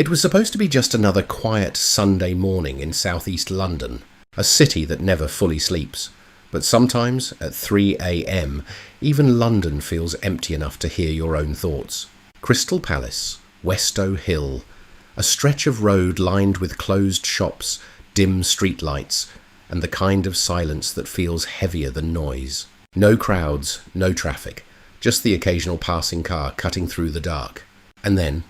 It was supposed to be just another quiet Sunday morning in southeast London, a city that never fully sleeps. But sometimes, at 3 a.m, even London feels empty enough to hear your own thoughts. Crystal Palace, Westow Hill, a stretch of road lined with closed shops, dim streetlights, and the kind of silence that feels heavier than noise. No crowds, no traffic, just the occasional passing car cutting through the dark. And then,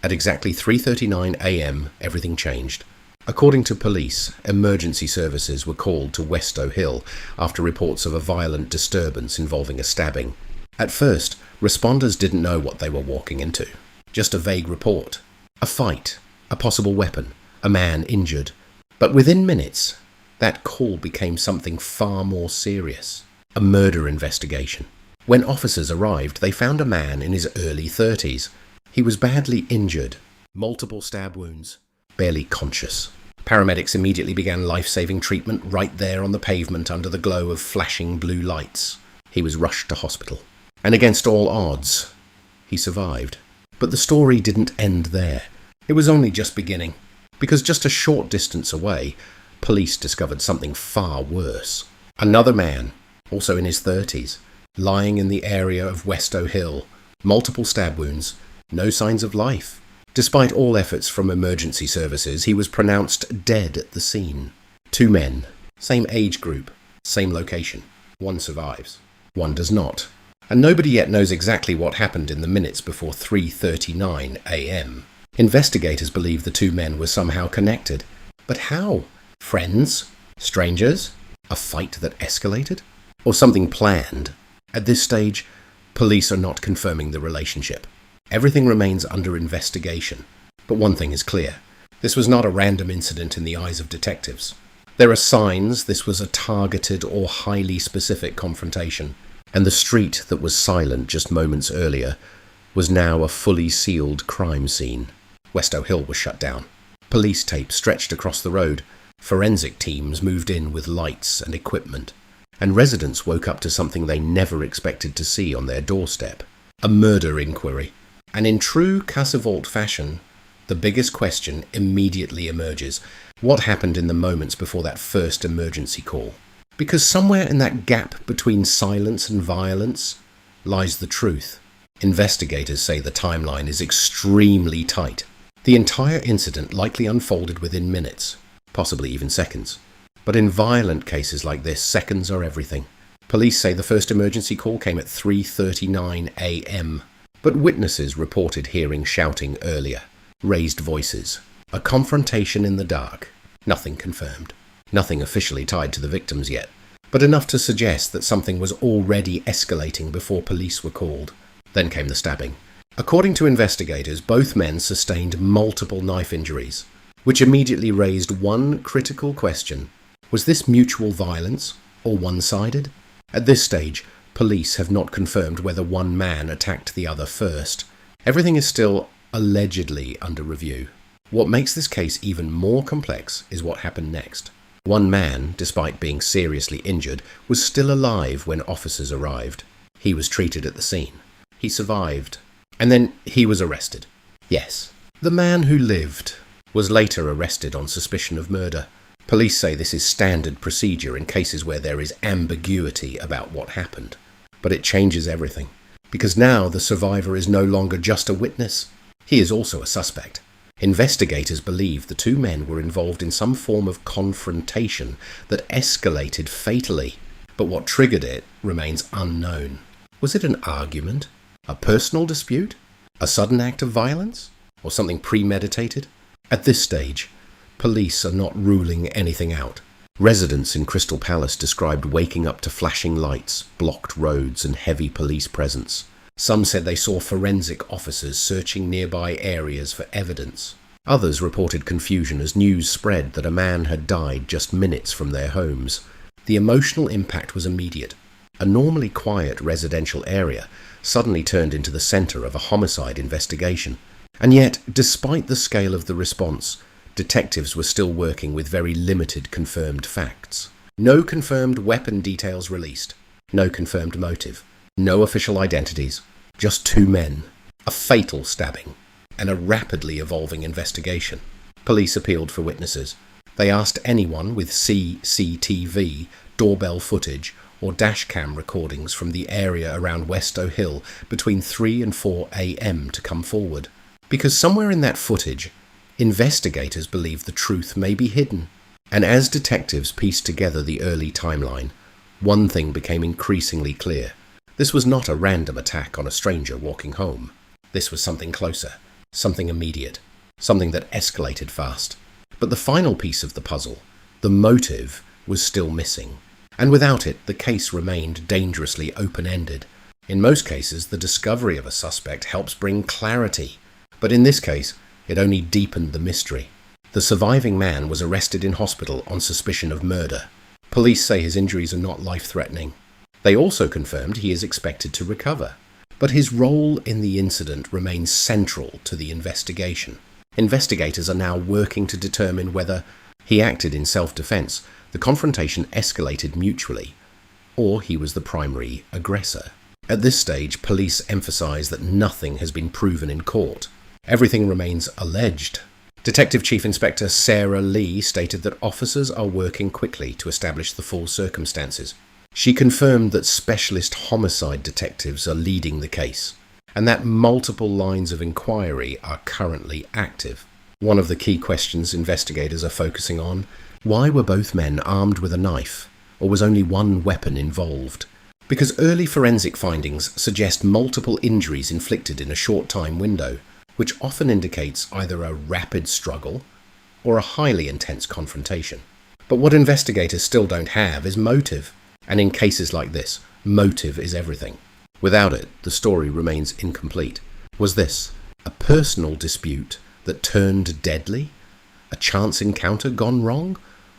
at exactly 3:39 a.m, everything changed. According to police, emergency services were called to Westow Hill after reports of a violent disturbance involving a stabbing. At first, responders didn't know what they were walking into. Just a vague report. A fight, a possible weapon, a man injured. But within minutes, that call became something far more serious. A murder investigation. When officers arrived, they found a man in his early 30s. He was badly injured, multiple stab wounds, barely conscious. Paramedics immediately began life-saving treatment right there on the pavement under the glow of flashing blue lights. He was rushed to hospital. And against all odds, he survived. But the story didn't end there. It was only just beginning. Because just a short distance away, police discovered something far worse. Another man, also in his 30s, lying in the area of Westow Hill, multiple stab wounds, no signs of life. Despite all efforts from emergency services, he was pronounced dead at the scene. 2 men, same age group, same location. One survives, one does not. And nobody yet knows exactly what happened in the minutes before 3:39 a.m. Investigators believe the 2 men were somehow connected. But how? Friends? Strangers? A fight that escalated? Or something planned? At this stage, police are not confirming the relationship. Everything remains under investigation. But one thing is clear. This was not a random incident in the eyes of detectives. There are signs this was a targeted or highly specific confrontation. And the street that was silent just moments earlier was now a fully sealed crime scene. Westow Hill was shut down. Police tape stretched across the road. Forensic teams moved in with lights and equipment. And residents woke up to something they never expected to see on their doorstep. A murder inquiry. And in true Casavolt fashion, the biggest question immediately emerges. What happened in the moments before that first emergency call? Because somewhere in that gap between silence and violence lies the truth. Investigators say the timeline is extremely tight. The entire incident likely unfolded within minutes, possibly even seconds. But in violent cases like this, seconds are everything. Police say the first emergency call came at 3:39 a.m. But witnesses reported hearing shouting earlier, raised voices, a confrontation in the dark. Nothing confirmed. Nothing officially tied to the victims yet, but enough to suggest that something was already escalating before police were called. Then came the stabbing. According to investigators, both men sustained multiple knife injuries, which immediately raised one critical question. Was this mutual violence, or one-sided? At this stage, police have not confirmed whether one man attacked the other first. Everything is still allegedly under review. What makes this case even more complex is what happened next. One man, despite being seriously injured, was still alive when officers arrived. He was treated at the scene. He survived. And then he was arrested. Yes, the man who lived was later arrested on suspicion of murder. Police say this is standard procedure in cases where there is ambiguity about what happened. But it changes everything. Because now the survivor is no longer just a witness. He is also a suspect. Investigators believe the 2 men were involved in some form of confrontation that escalated fatally, but what triggered it remains unknown. Was it an argument? A personal dispute? A sudden act of violence? Or something premeditated? At this stage, police are not ruling anything out. Residents in Crystal Palace described waking up to flashing lights, blocked roads, and heavy police presence. Some said they saw forensic officers searching nearby areas for evidence. Others reported confusion as news spread that a man had died just minutes from their homes. The emotional impact was immediate. A normally quiet residential area suddenly turned into the centre of a homicide investigation. And yet, despite the scale of the response, detectives were still working with very limited confirmed facts. No confirmed weapon details released. No confirmed motive. No official identities. Just 2 men. A fatal stabbing. and a rapidly evolving investigation. Police appealed for witnesses. They asked anyone with CCTV, doorbell footage, or dashcam recordings from the area around Westow Hill between 3 and 4 a.m. to come forward. Because somewhere in that footage, investigators believe the truth may be hidden. And as detectives pieced together the early timeline, one thing became increasingly clear. This was not a random attack on a stranger walking home. This was something closer, something immediate, something that escalated fast. But the final piece of the puzzle, the motive, was still missing. And without it, the case remained dangerously open-ended. In most cases, the discovery of a suspect helps bring clarity. But in this case, it only deepened the mystery. The surviving man was arrested in hospital on suspicion of murder. Police say his injuries are not life-threatening. They also confirmed he is expected to recover. But his role in the incident remains central to the investigation. Investigators are now working to determine whether he acted in self-defense, the confrontation escalated mutually, or he was the primary aggressor. At this stage, police emphasize that nothing has been proven in court. Everything remains alleged. Detective Chief Inspector Sarah Lee stated that officers are working quickly to establish the full circumstances. She confirmed that specialist homicide detectives are leading the case, and that multiple lines of inquiry are currently active. One of the key questions investigators are focusing on: why were both men armed with a knife, or was only one weapon involved? Because early forensic findings suggest multiple injuries inflicted in a short time window, which often indicates either a rapid struggle or a highly intense confrontation. But what investigators still don't have is motive. And in cases like this, motive is everything. Without it, the story remains incomplete. Was this a personal dispute that turned deadly? A chance encounter gone wrong?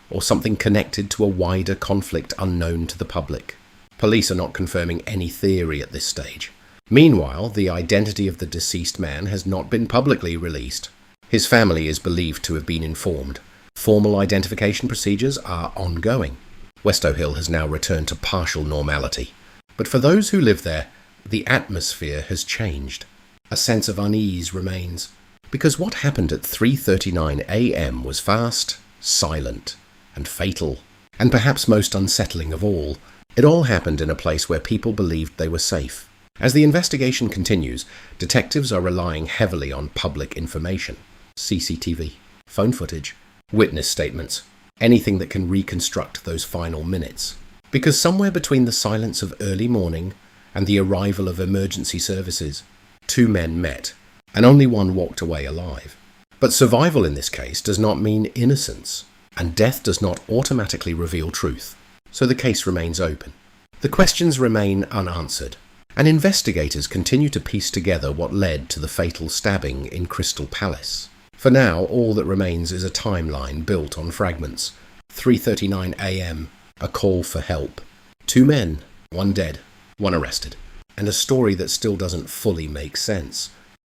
Or something connected to a wider conflict unknown to the public? Police are not confirming any theory at this stage. Meanwhile, the identity of the deceased man has not been publicly released. His family is believed to have been informed. Formal identification procedures are ongoing. Westow Hill has now returned to partial normality. But for those who live there, the atmosphere has changed. A sense of unease remains. Because what happened at 3:39 a.m. was fast, silent, and fatal. And perhaps most unsettling of all, it all happened in a place where people believed they were safe. As the investigation continues, detectives are relying heavily on public information. CCTV, phone footage, witness statements, anything that can reconstruct those final minutes. Because somewhere between the silence of early morning and the arrival of emergency services, two men met, and only one walked away alive. But survival in this case does not mean innocence, and death does not automatically reveal truth. So the case remains open. The questions remain unanswered, and investigators continue to piece together what led to the fatal stabbing in Crystal Palace. For now, all that remains is a timeline built on fragments. 3:39 a.m., a call for help. Two men, one dead, one arrested, and a story that still doesn't fully make sense.